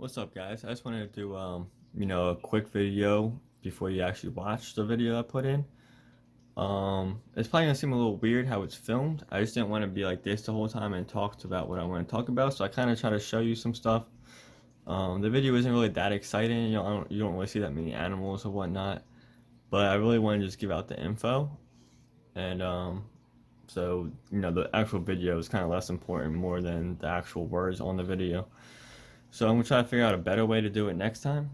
What's up, guys? I just wanted to do, a quick video before you actually watch the video I put in. It's probably gonna seem a little weird how it's filmed. I just didn't want to be like this the whole time and talk about what I want to talk about, so I kind of try to show you some stuff. The video isn't really that exciting. You don't really see that many animals or whatnot, but I really want to just give out the info, and the actual video is kind of less important more than the actual words on the video. So I'm gonna try to figure out a better way to do it next time.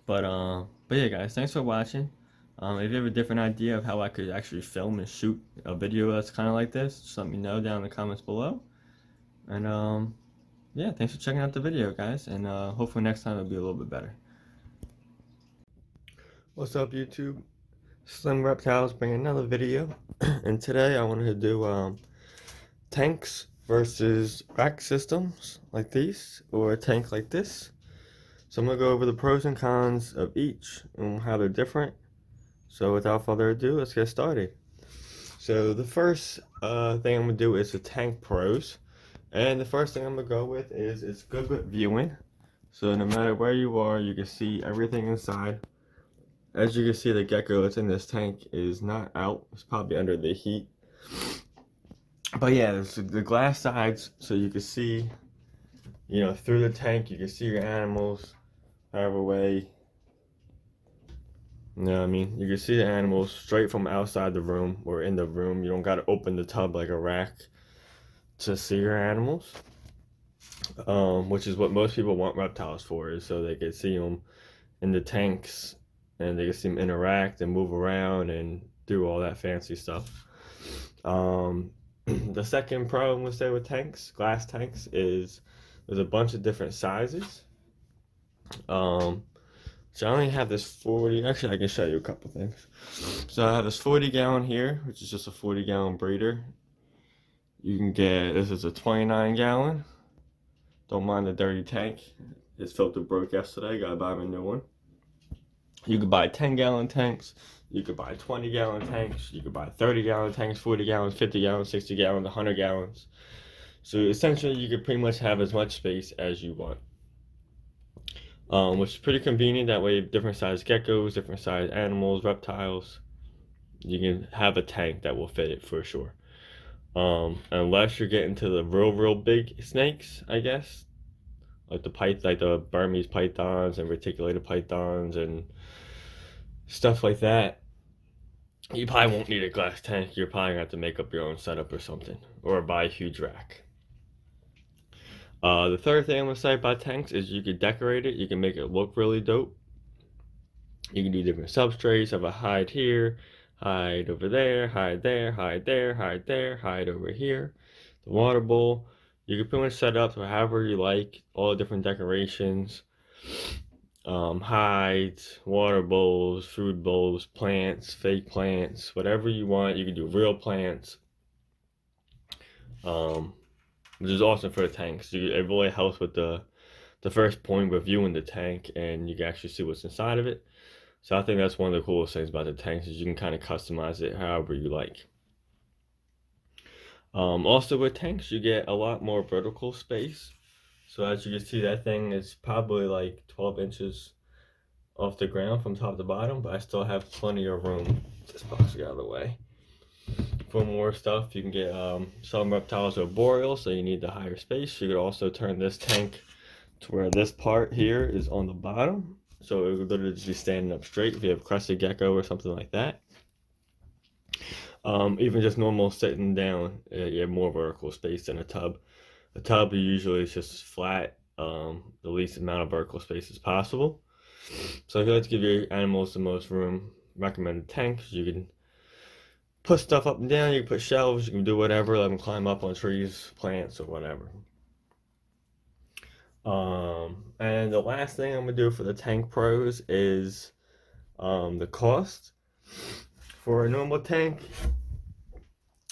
But yeah, guys, thanks for watching. If you have a different idea of how I could actually film and shoot a video that's kind of like this, just let me know down in the comments below. And yeah, thanks for checking out the video, guys. And hopefully next time it'll be a little bit better. What's up, YouTube? Slim Reptiles bringing another video. And today I wanted to do tanks versus rack systems like these, or a tank like this. So I'm going to go over the pros and cons of each and how they're different. So without further ado, let's get started. So the first thing I'm going to do is the tank pros. And the first thing I'm going to go with is it's good with viewing. So no matter where you are, you can see everything inside. As you can see, the gecko that's in this tank is not out. It's probably under the heat. But yeah, there's the glass sides, so you can see, through the tank, you can see your animals, however way, you can see the animals straight from outside the room or in the room. You don't got to open the tub like a rack to see your animals, which is what most people want reptiles for, is so they can see them in the tanks and they can see them interact and move around and do all that fancy stuff. The second pro I'm going to say with tanks, glass tanks, is there's a bunch of different sizes. So I only have this 40, actually I can show you a couple things. So I have this 40 gallon here, which is just a 40 gallon breeder. You can get, this is a 29 gallon. Don't mind the dirty tank. His filter broke yesterday, gotta buy him a new one. You could buy 10 gallon tanks. You could buy 20 gallon tanks. You could buy 30 gallon tanks, 40 gallons, 50 gallons, 60 gallons, 100 gallons. So essentially you could pretty much have as much space as you want. Which is pretty convenient. That way, different size geckos, different size animals, reptiles, you can have a tank that will fit it for sure. Unless you're getting to the real big snakes, I guess, like the Burmese pythons and reticulated pythons and stuff like that. You probably won't need a glass tank. You're probably gonna have to make up your own setup or something, or buy a huge rack. The third thing I'm gonna say about tanks is you can decorate it. You can make it look really dope. You can do different substrates. Have a hide here, hide over there, hide there, hide there, hide there, hide over here. The water bowl. You can pretty much set it up to however you like. All the different decorations. Hides, water bowls, food bowls, plants, fake plants, whatever you want. You can do real plants. Which is awesome for the tanks. It really helps with the first point with viewing the tank, and you can actually see what's inside of it. So I think that's one of the coolest things about the tanks, is you can kind of customize it however you like. Also with tanks, you get a lot more vertical space. So as you can see, that thing is probably like 12 inches off the ground from top to bottom, but I still have plenty of room. This box get out of the way. For more stuff, you can get some reptiles are boreal, so you need the higher space. You could also turn this tank to where this part here is on the bottom, so it would literally just be standing up straight if you have crested gecko or something like that. Even just normal sitting down, you have more vertical space than a tub. A tub usually is just flat, the least amount of vertical space as possible. So if you like to give your animals the most room, recommend tanks. You can put stuff up and down, you can put shelves, you can do whatever, let them climb up on trees, plants, or whatever. And the last thing I'm going to do for the tank pros is the cost. For a normal tank,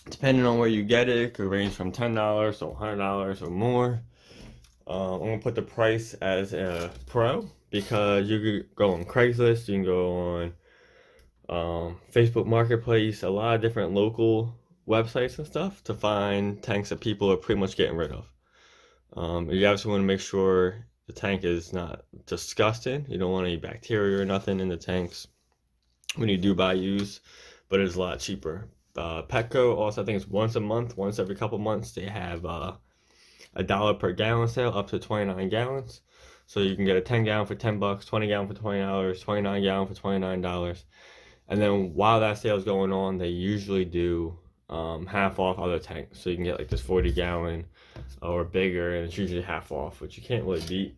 depending on where you get it, it could range from $10 to $100 or more. I'm going to put the price as a pro, because you could go on Craigslist, you can go on Facebook Marketplace, a lot of different local websites and stuff to find tanks that people are pretty much getting rid of. You obviously want to make sure The tank is not disgusting. You don't want any bacteria or nothing in the tanks when you do buy used, but it's a lot cheaper. Petco also, I think it's once a month, once every couple months, they have $1 per gallon sale up to 29 gallons. So you can get a 10 gallon for $10, 20 gallon for $20, 29 gallon for $29. And then while that sale is going on, they usually do half off other tanks. So you can get like this 40 gallon or bigger, and it's usually half off, which you can't really beat.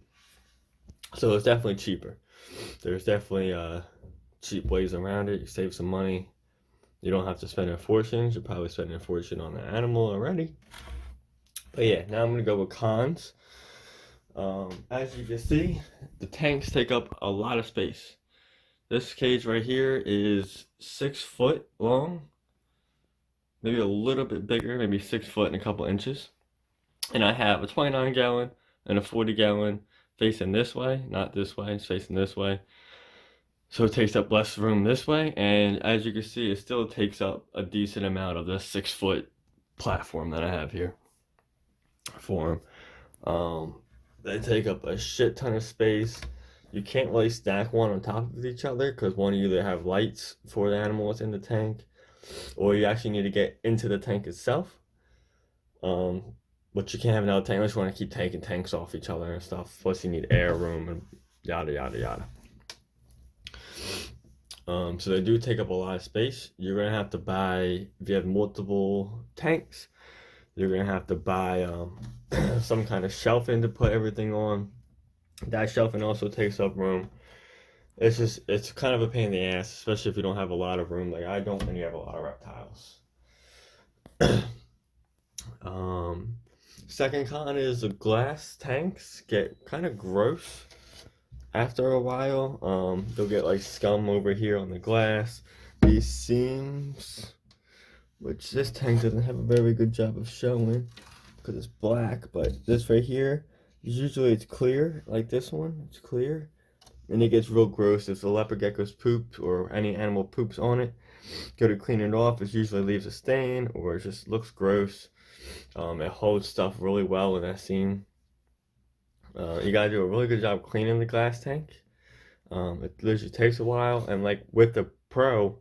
So it's definitely cheaper. There's definitely cheap ways around it. You save some money. You don't have to spend a fortune. You're probably spending a fortune on the animal already. But yeah, now I'm gonna go with cons. As you can see, the tanks take up a lot of space. This cage right here is 6 foot long, maybe a little bit bigger, maybe 6 foot and a couple inches. And I have a 29 gallon and a 40 gallon facing this way, not this way, it's facing this way. So it takes up less room this way, and as you can see, it still takes up a decent amount of the 6 foot platform that I have here for them. They take up a shit ton of space. You can't really stack one on top of each other because one, you either have lights for the animals in the tank, or you actually need to get into the tank itself. But you can't have another tank unless you want to keep taking tanks off each other and stuff. Plus, you need air room and yada yada yada. So they do take up a lot of space. You're gonna have to buy, if you have multiple tanks, you're gonna have to buy some kind of shelving to put everything on. That shelving also takes up room. It's kind of a pain in the ass, especially if you don't have a lot of room. Like I don't, and you have a lot of reptiles. Second con is the glass tanks get kind of gross after a while. They'll get like scum over here on the glass. These seams, which this tank doesn't have a very good job of showing because it's black, but this right here, usually it's clear, like this one, it's clear. And it gets real gross if the leopard gecko's poop or any animal poops on it. Go to clean it off, it usually leaves a stain or it just looks gross. It holds stuff really well in that seam. You gotta do a really good job cleaning the glass tank. It literally takes a while, and like with the Pro,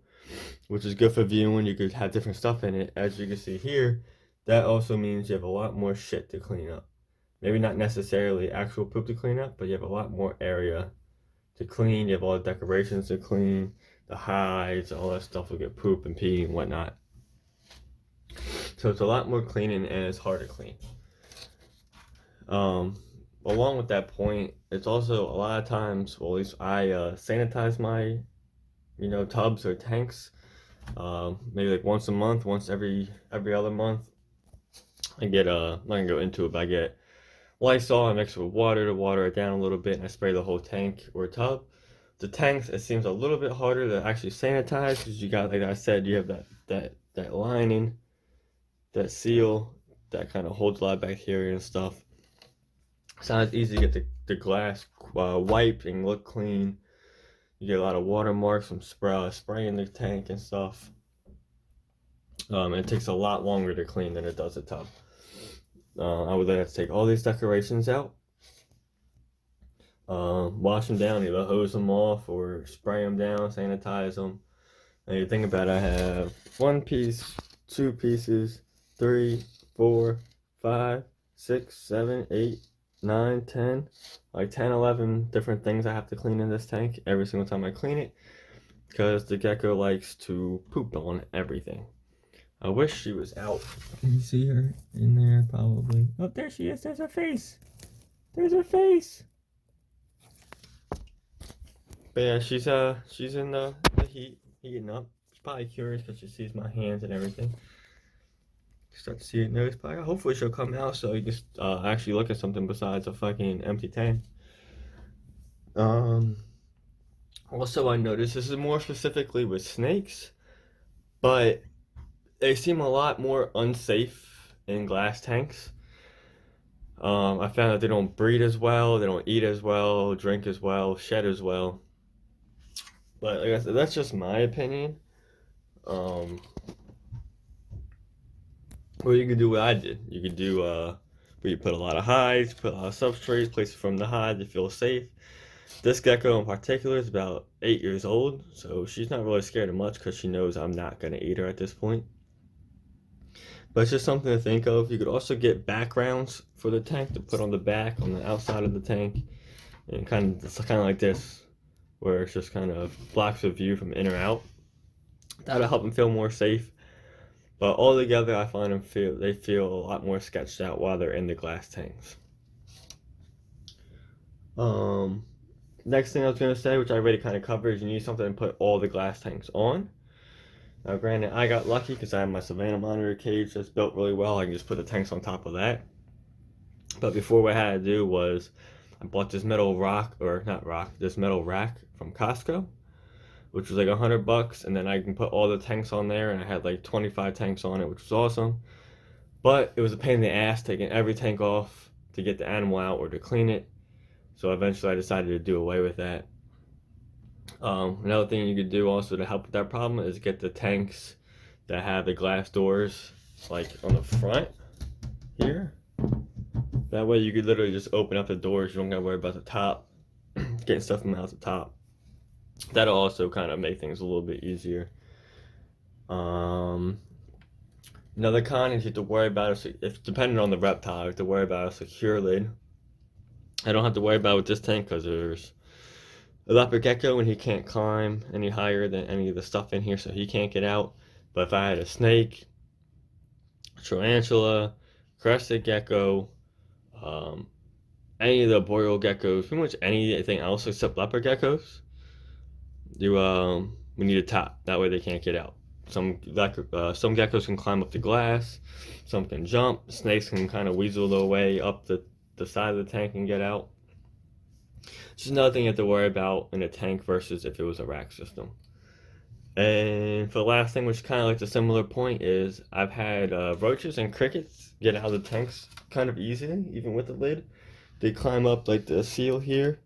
which is good for viewing, you could have different stuff in it. As you can see here, that also means you have a lot more shit to clean up. Maybe not necessarily actual poop to clean up, but you have a lot more area to clean. You have all the decorations to clean, the hides, all that stuff will get poop and pee and whatnot. So it's a lot more cleaning and it's hard to clean. Along with that point, it's also a lot of times, well, at least I sanitize my, tubs or tanks. Maybe like once a month, once every other month. I get I'm not gonna go into it, but I get Lysol, I mix it with water to water it down a little bit, and I spray the whole tank or tub. The tanks, it seems a little bit harder to actually sanitize because you got, like I said, you have that lining, that seal that kind of holds a lot of bacteria and stuff. It's not as easy to get the glass wiped and look clean. You get a lot of watermarks from spraying the tank and stuff. It takes a lot longer to clean than it does a tub. I would have to take all these decorations out, wash them down, either hose them off or spray them down, sanitize them. And you think about it, I have 1 piece, 2 pieces, 3, 4, 5, 6, 7, 8, 9, 10, like 10, 11 different things I have to clean in this tank every single time I clean it because the gecko likes to poop on everything. I wish she was out. Can you see her in there? Probably. Oh, there she is. There's her face. There's her face. But yeah, she's in the heat, heating up. She's probably curious because she sees my hands and everything. Start to see it nose, but hopefully she'll come out so you can actually look at something besides a fucking empty tank. Also, I noticed this is more specifically with snakes, but they seem a lot more unsafe in glass tanks. I found that they don't breed as well, they don't eat as well, drink as well, shed as well. But like I said, that's just my opinion. Or you could do what I did. You could do where you put a lot of hides, put a lot of substrates, place it from the hide to feel safe. This gecko in particular is about 8 years old, so she's not really scared of much because she knows I'm not going to eat her at this point. But it's just something to think of. You could also get backgrounds for the tank to put on the back, on the outside of the tank, and it's kind of like this, where it's just kind of blocks the view from in or out. That'll help them feel more safe. But altogether, I find they feel a lot more sketched out while they're in the glass tanks. Next thing I was going to say, which I already kind of covered, is you need something to put all the glass tanks on. Now, granted, I got lucky because I have my Savannah monitor cage that's built really well. I can just put the tanks on top of that. But before, what I had to do was I bought this metal this metal rack from Costco, which was like $100, and then I can put all the tanks on there, and I had like 25 tanks on it, which was awesome. But it was a pain in the ass taking every tank off to get the animal out or to clean it. So eventually I decided to do away with that. Another thing you could do also to help with that problem is get the tanks that have the glass doors like on the front here. That way you could literally just open up the doors. You don't gotta worry about the top, getting stuff from out the top. That'll also kind of make things a little bit easier. Another con is you have to worry about if depending on the reptile, you have to worry about a secure lid. I don't have to worry about it with this tank because there's a leopard gecko and he can't climb any higher than any of the stuff in here, so he can't get out. But if I had a snake, tarantula, crested gecko, any of the boreal geckos, pretty much anything else except leopard geckos, we need a top. That way they can't get out. Some geckos can climb up the glass, some can jump. Snakes can kind of weasel their way up the side of the tank and get out. Just another thing you have to worry about in a tank versus if it was a rack system. And for the last thing, which is kind of like the similar point, is I've had roaches and crickets get out of the tanks kind of easily, even with the lid. They climb up like the seal here,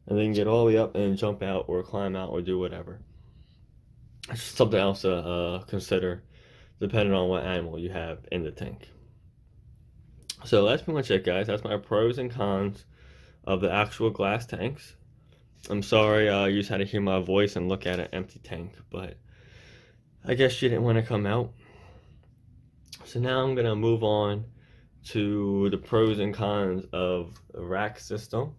and they can get all the way up and jump out or climb out or do whatever. It's just something else to consider depending on what animal you have in the tank. So that's pretty much it, guys. That's my pros and cons of the actual glass tanks. I'm sorry you just had to hear my voice and look at an empty tank, but I guess you didn't want to come out. So now I'm going to move on to the pros and cons of the rack system.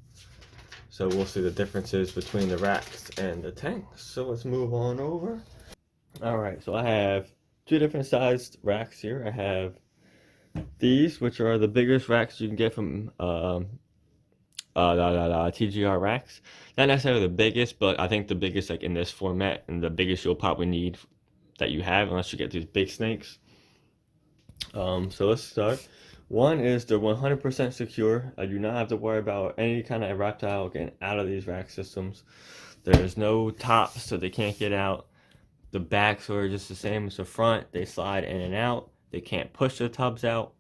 So we'll see the differences between the racks and the tanks. So let's move on over. Alright, so I have two different sized racks here. I have these, which are the biggest racks you can get from TGR racks. Not necessarily the biggest, but I think the biggest like in this format and the biggest you'll probably need that you have unless you get these big snakes. So let's start. One is they're 100% secure. I do not have to worry about any kind of reptile getting out of these rack systems. There's no tops, so they can't get out. The backs are just the same as the front. They slide in and out. They can't push the tubs out.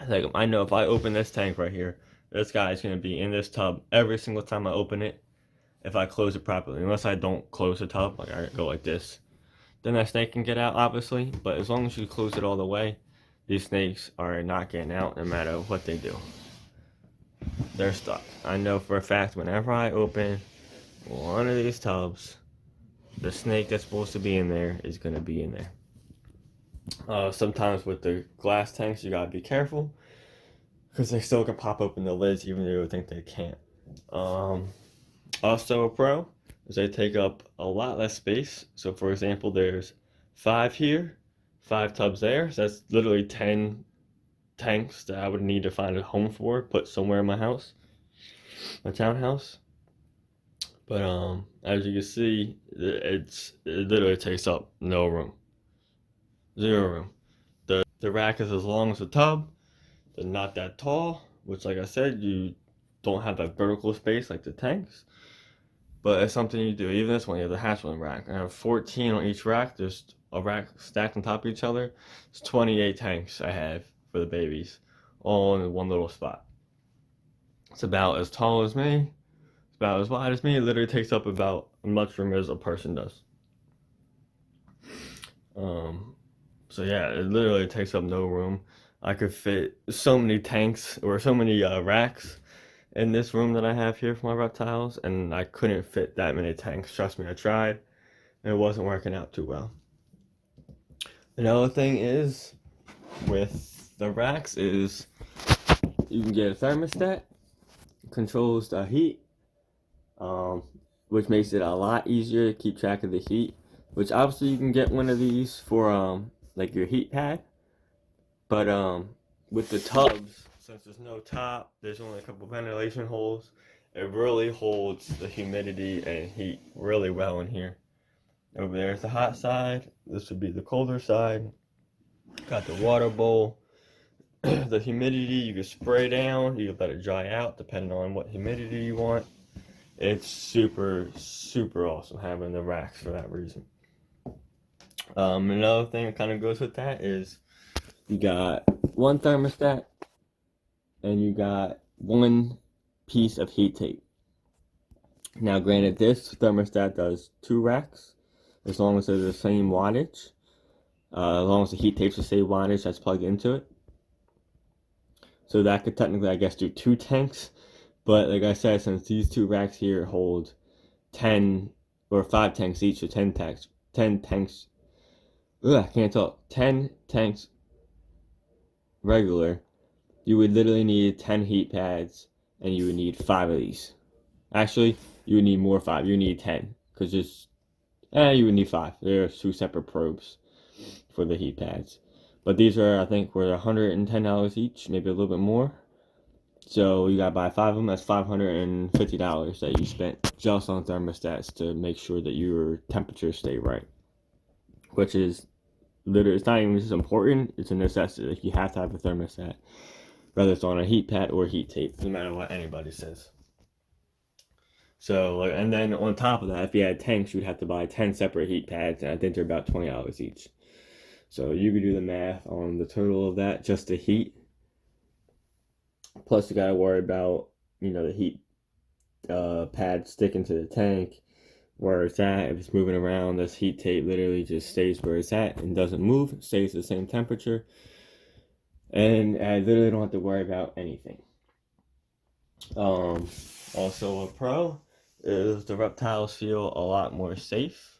Like, I know if I open this tank right here, this guy's going to be in this tub every single time I open it if I close it properly. Unless I don't close the tub, like I go like this. Then that snake can get out, obviously. But as long as you close it all the way, these snakes are not getting out no matter what they do. They're stuck. I know for a fact whenever I open one of these tubs, the snake that's supposed to be in there is going to be in there. Sometimes with the glass tanks, you got to be careful because they still can pop open the lids even though you think they can't. Also a pro is they take up a lot less space. So for example, there's 5 here, 5 tubs there. So that's literally 10 tanks that I would need to find a home for, put somewhere in my house, my townhouse. But as you can see, it literally takes up no room. 0 room. The rack is as long as the tub. They're not that tall, which like I said, you don't have that vertical space like the tanks. But it's something you do. Even this one, you have the hatchling rack. I have 14 on each rack. There's a rack stacked on top of each other. It's 28 tanks I have for the babies, all in one little spot. It's about as tall as me. It's about as wide as me. It literally takes up about as much room as a person does. So yeah, it literally takes up no room. I could fit so many tanks or so many racks in this room that I have here for my reptiles, and I couldn't fit that many tanks. Trust me, I tried, and it wasn't working out too well. Another thing is with the racks is you can get a thermostat, controls the heat, which makes it a lot easier to keep track of the heat. Which obviously you can get one of these for like your heat pad, but with the tubs, since there's no top, there's only a couple ventilation holes. It really holds the humidity and heat really well in here. Over there is the hot side. This would be the colder side. Got the water bowl. The humidity you can spray down. You can let it dry out depending on what humidity you want. It's super, super awesome having the racks for that reason. Another thing that kind of goes with that is you got one thermostat and you got one piece of heat tape. Now, granted, this thermostat does 2 racks as long as they're the same wattage. As long as the heat tape's the same wattage that's plugged into it. So that could technically, I guess, do 2 tanks. But like I said, since these 2 racks here hold 10 or 5 tanks each, so 10 tanks. Ugh, I can't talk. 10 tanks regular. You would literally need 10 heat pads, and you would need 5 of these. Actually, you would need more 5. You would need 10, because you would need 5. There are 2 separate probes for the heat pads. But these are, I think, were $110 each, maybe a little bit more. So you gotta buy 5 of them. That's $550 that you spent just on thermostats to make sure that your temperatures stay right. Which is literally, it's not even just important, it's a necessity. Like, you have to have a thermostat, whether it's on a heat pad or heat tape, no matter what anybody says. So, and then on top of that, if you had tanks, you'd have to buy 10 separate heat pads, and I think they're about $20 each. So you could do the math on the total of that, just the heat. Plus, you gotta worry about, the heat pad sticking to the tank, where it's at. If it's moving around, this heat tape literally just stays where it's at and doesn't move, stays the same temperature. And I literally don't have to worry about anything. Also a pro is the reptiles feel a lot more safe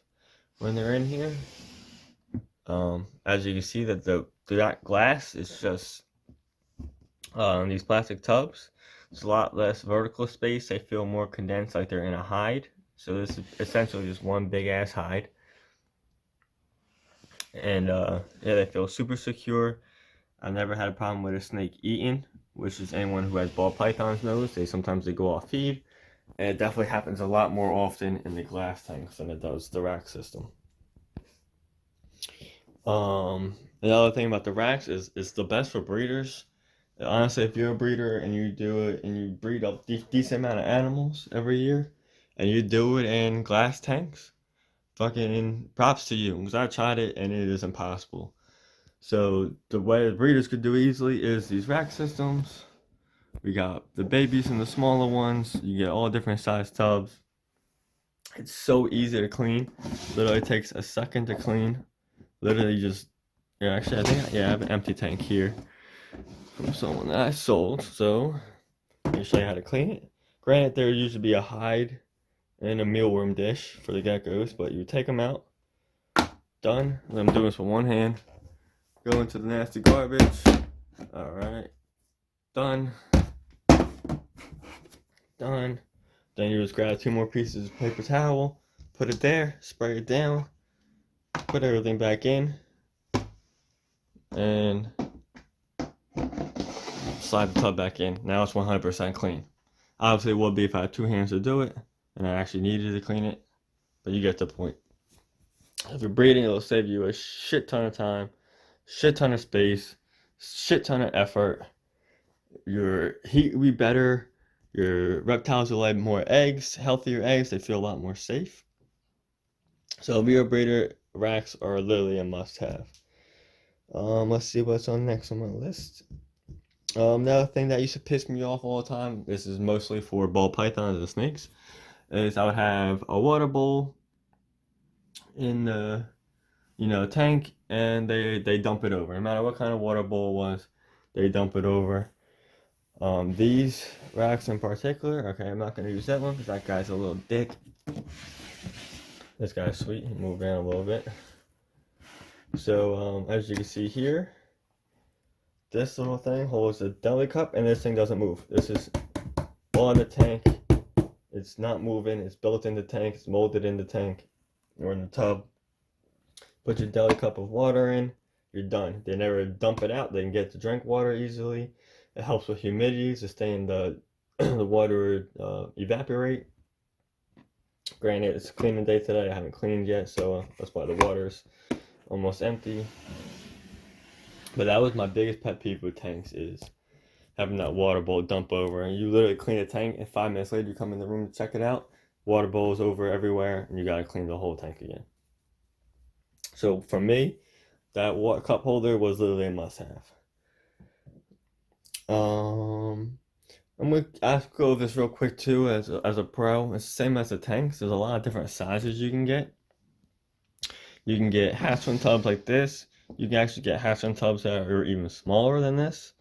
when they're in here. As you can see, that the glass is just these plastic tubs. It's a lot less vertical space. They feel more condensed, like they're in a hide. So this is essentially just one big ass hide. And yeah, they feel super secure. I've never had a problem with a snake eating, which is anyone who has ball pythons knows. Sometimes they go off feed. And it definitely happens a lot more often in the glass tanks than it does the rack system. Another thing about the racks is it's the best for breeders. Honestly, if you're a breeder and you do it and you breed a decent amount of animals every year, and you do it in glass tanks, fucking props to you, because I tried it and it is impossible. So the way the breeders could do easily is these rack systems. We got the babies and the smaller ones. You get all different size tubs. It's so easy to clean. Literally takes a second to clean. Literally just, yeah, actually I have an empty tank here from someone that I sold. So let me show you how to clean it. Granted, there used to be a hide and a mealworm dish for the geckos, but you take them out. Done. I'm doing this with one hand. Go into the nasty garbage. Alright. Done. Done. Then you just grab 2 more pieces of paper towel, put it there, spray it down, put everything back in, and slide the tub back in. Now it's 100% clean. Obviously, it would be if I had 2 hands to do it, and I actually needed to clean it, but you get the point. If you're breeding, it'll save you a shit ton of time, shit ton of space, shit ton of effort. Your heat will be better. Your reptiles will lay more eggs, healthier eggs. They feel a lot more safe. So if you're a breeder, racks are literally a must-have. Let's see what's on next on my list. Another thing that used to piss me off all the time, this is mostly for ball pythons and snakes, is I would have a water bowl in the tank, and they dump it over. No matter what kind of water bowl it was, they dump it over. These racks in particular, okay, I'm not going to use that one because that guy's a little dick. This guy's sweet. Move around a little bit. So, as you can see here, this little thing holds a deli cup, and this thing doesn't move. This is on the tank. It's not moving. It's built in the tank. It's molded in the tank or in the tub. Put your deli cup of water in. You're done. They never dump it out. They can get to drink water easily. It helps with humidity, sustain the the water evaporate. Granted, it's a cleaning day today. I haven't cleaned yet, so that's why the water's almost empty. But that was my biggest pet peeve with tanks, is having that water bowl dump over. And you literally clean a tank, and 5 minutes later you come in the room to check it out. Water bowl's over everywhere, and you gotta clean the whole tank again. So for me, that water cup holder was literally a must-have. I'm gonna go over this real quick too. As a pro, it's the same as the tanks. There's a lot of different sizes you can get. You can get hatchling tubs like this. You can actually get hatchling tubs that are even smaller than this.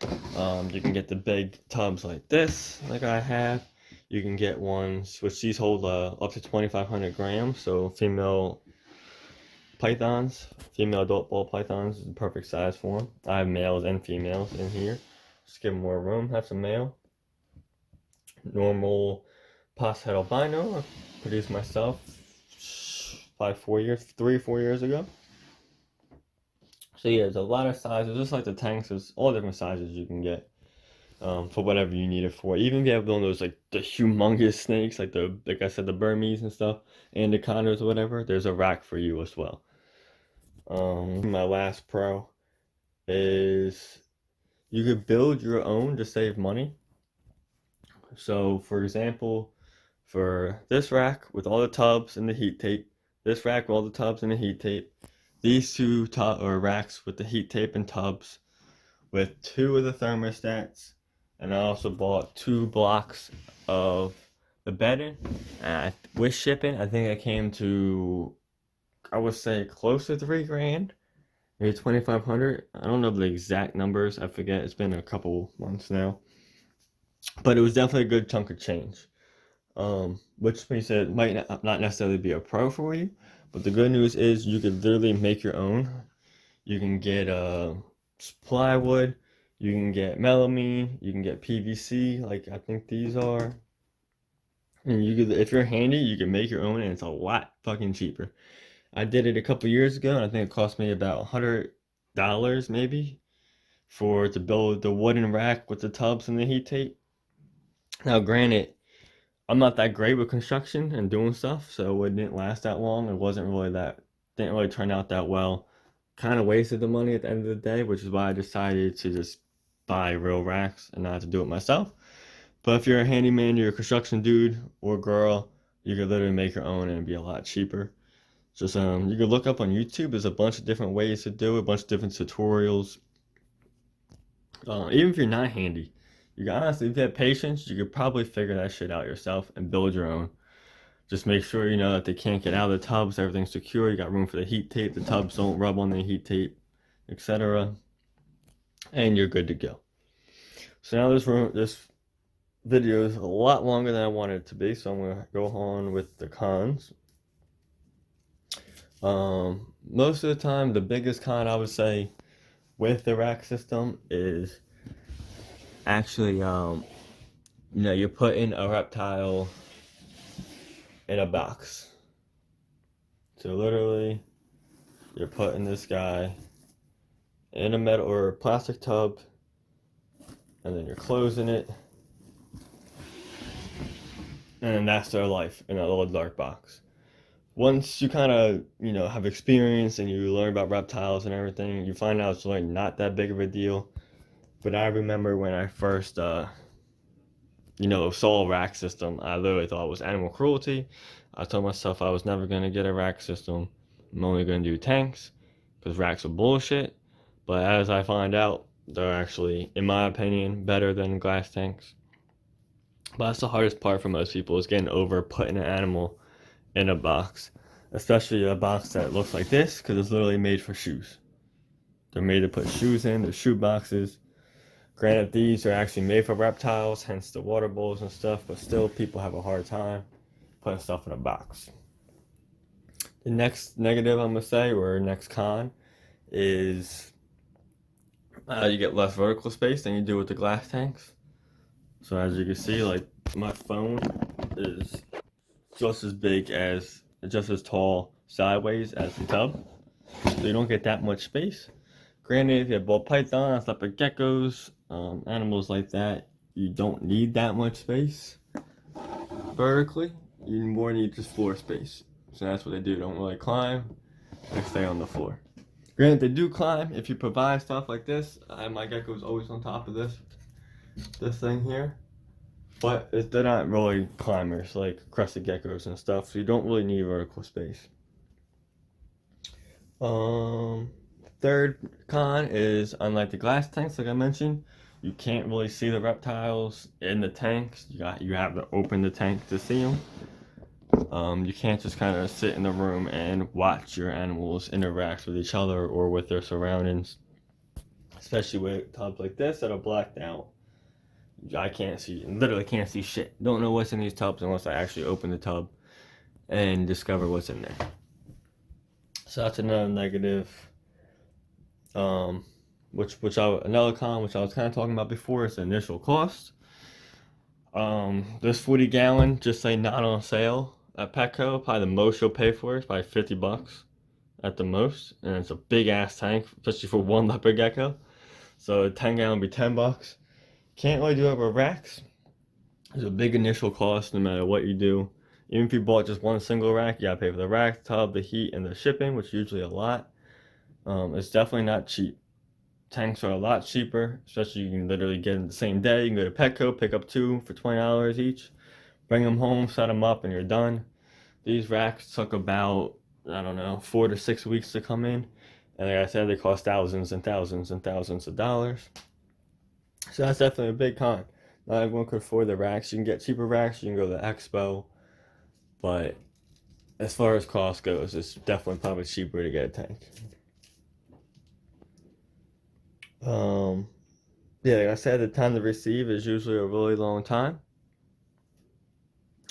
You can get the big tubs like this, like I have. You can get ones which these hold up to 2,500 grams. So female pythons, female adult ball pythons is the perfect size for them. I have males and females in here. Just give them more room. Have some male. Normal pos het albino. I produced myself probably 3 or 4 years ago. So yeah, there's a lot of sizes, just like the tanks. There's all different sizes you can get for whatever you need it for. Even if you have one of those like the humongous snakes, like I said, the Burmese and stuff, anacondas or whatever, there's a rack for you as well. My last pro is you could build your own to save money. So for example, for this rack with all the tubs and the heat tape, this rack with all the tubs and the heat tape, these two racks with the heat tape and tubs, with 2 of the thermostats, and I also bought 2 blocks of the bedding. With shipping, I think it came to, I would say, close to $3,000, maybe 2,500. I don't know the exact numbers. I forget. It's been a couple months now, but it was definitely a good chunk of change. Which means that it might not necessarily be a pro for you, but the good news is you could literally make your own. You can get plywood, you can get melamine, you can get PVC, like I think these are. And you could, if you're handy, you can make your own, and it's a lot fucking cheaper. I did it a couple years ago, and I think it cost me about $100 maybe to build the wooden rack with the tubs and the heat tape. Now, granted, I'm not that great with construction and doing stuff, so it didn't last that long. It didn't really turn out that well. Kind of wasted the money at the end of the day, which is why I decided to just buy real racks and not to do it myself. But if you're a handyman, you're a construction dude or girl, you could literally make your own and it'd be a lot cheaper. Just you could look up on YouTube. There's a bunch of different ways to do it, a bunch of different tutorials. Even if you're not handy, honestly, if you have patience, you could probably figure that shit out yourself and build your own. Just make sure you know that they can't get out of the tubs, everything's secure, you got room for the heat tape, the tubs don't rub on the heat tape, etc. And you're good to go. So now this video is a lot longer than I wanted it to be, so I'm going to go on with the cons. Most of the time, the biggest con I would say with the rack system is actually, you're putting a reptile in a box. So literally, you're putting this guy in a metal or a plastic tub, and then you're closing it, and then that's their life in a little dark box. Once you kind of, have experience and you learn about reptiles and everything, you find out it's really not that big of a deal. But I remember when I first, saw a rack system, I literally thought it was animal cruelty. I told myself I was never going to get a rack system. I'm only going to do tanks because racks are bullshit. But as I find out, they're actually, in my opinion, better than glass tanks. But that's the hardest part for most people, is getting over putting an animal in a box. Especially a box that looks like this, because it's literally made for shoes. They're made to put shoes in, they're shoe boxes. Granted, these are actually made for reptiles, hence the water bowls and stuff, but still people have a hard time putting stuff in a box. The next negative I'm gonna say, or next con, is you get less vertical space than you do with the glass tanks. So as you can see, like my phone is just as big as, just as tall sideways as the tub. So you don't get that much space. Granted, if you have ball pythons, leopard geckos, animals like that, you don't need that much space vertically. You more need just floor space. So that's what they do. They don't really climb. They stay on the floor. Granted, they do climb if you provide stuff like this. My gecko is always on top of this thing here. But they're not really climbers like crested geckos and stuff. So you don't really need vertical space. Third con is, unlike the glass tanks, like I mentioned, you can't really see the reptiles in the tanks. You have to open the tank to see them. You can't just kind of sit in the room and watch your animals interact with each other or with their surroundings, especially with tubs like this that are blacked out. I can't see, literally can't see shit. Don't know what's in these tubs unless I actually open the tub and discover what's in there. So that's another negative. Another con, which I was kind of talking about before, is the initial cost. This 40 gallon, just say not on sale at Petco, probably the most you'll pay for it is probably $50 at the most, and it's a big ass tank, especially for one leopard gecko. So a 10 gallon would be $10. Can't really do it with racks. There's a big initial cost no matter what you do. Even if you bought just one single rack, you gotta pay for the rack, tub, the heat, and the shipping, which is usually a lot. It's definitely not cheap. Tanks are a lot cheaper, especially you can literally get them the same day. You can go to Petco, pick up 2 for $20 each, bring them home, set them up, and you're done. These racks took about, I don't know, 4 to 6 weeks to come in. And like I said, they cost thousands and thousands and thousands of dollars. So that's definitely a big con. Not everyone could afford the racks. You can get cheaper racks, you can go to the Expo. But as far as cost goes, it's definitely probably cheaper to get a tank. Yeah, like I said, the time to receive is usually a really long time.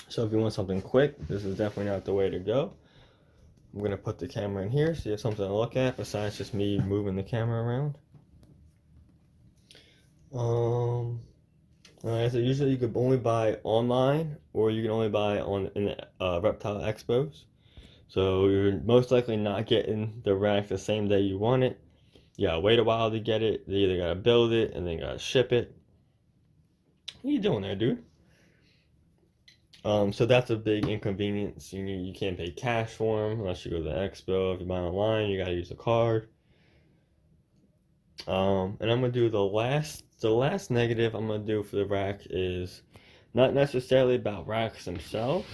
So if you want something quick, this is definitely not the way to go. I'm going to put the camera in here so you have something to look at besides just me moving the camera around. So usually you could only buy online, or you can only buy in reptile expos. So you're most likely not getting the rack the same day you want it. You gotta wait a while to get it. They either gotta build it and then gotta ship it. What are you doing there, dude? So that's a big inconvenience. You can't pay cash for them unless you go to the expo. If you buy online, you gotta use a card. And I'm gonna do the last negative I'm gonna do for the rack is not necessarily about racks themselves,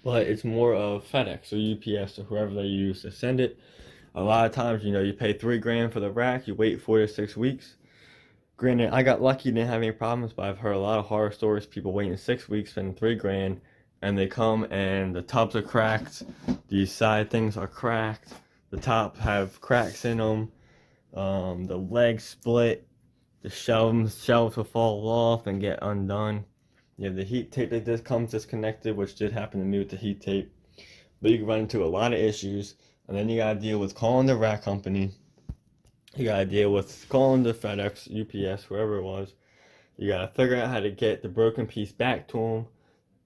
but it's more of FedEx or UPS or whoever they use to send it. A lot of times, you pay $3 for the rack, you wait 4 to 6 weeks. Granted, I got lucky, didn't have any problems, but I've heard a lot of horror stories, people waiting 6 weeks, spending $3, and they come and the tubs are cracked, these side things are cracked, the top have cracks in them, the legs split, the shelves will fall off and get undone. You have the heat tape that just comes disconnected, which did happen to me with the heat tape. But you can run into a lot of issues, and then you gotta deal with calling the rack company. You gotta deal with calling the FedEx, UPS, whoever it was. You gotta figure out how to get the broken piece back to them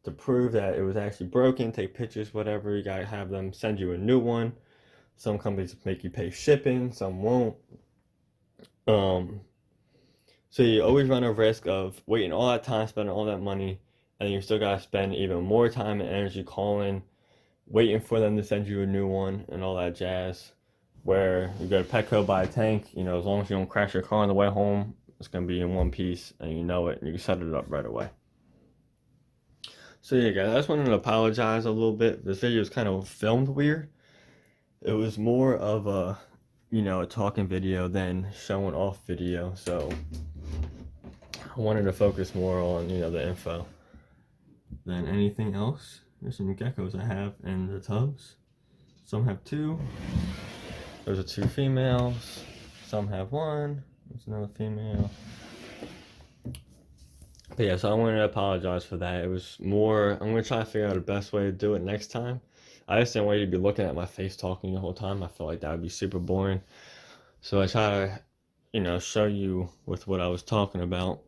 to prove that it was actually broken, take pictures, whatever. You gotta have them send you a new one. Some companies make you pay shipping, some won't. So you always run a risk of waiting all that time, spending all that money, and you still gotta spend even more time and energy calling, waiting for them to send you a new one, and all that jazz. Where you go to Petco, buy a tank, as long as you don't crash your car on the way home, it's gonna be in one piece, and you know it, and you can set it up right away. So yeah, guys, I just wanted to apologize a little bit. This video is kind of filmed weird. It was more of a talking video than showing off video, so I wanted to focus more on, the info than anything else. There's some geckos I have in the tubs. Some have 2. Those are 2 females. Some have 1. There's another female. But yeah, so I wanted to apologize for that. It was more, I'm going to try to figure out the best way to do it next time. I just didn't want you to be looking at my face talking the whole time. I felt like that would be super boring. So I try to, show you with what I was talking about.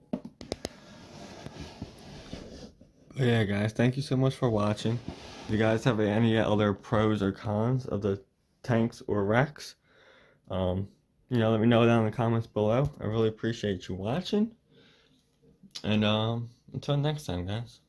But yeah, guys, thank you so much for watching. If you guys have any other pros or cons of the tanks or Rex, let me know down in the comments below. I really appreciate you watching. And until next time, guys.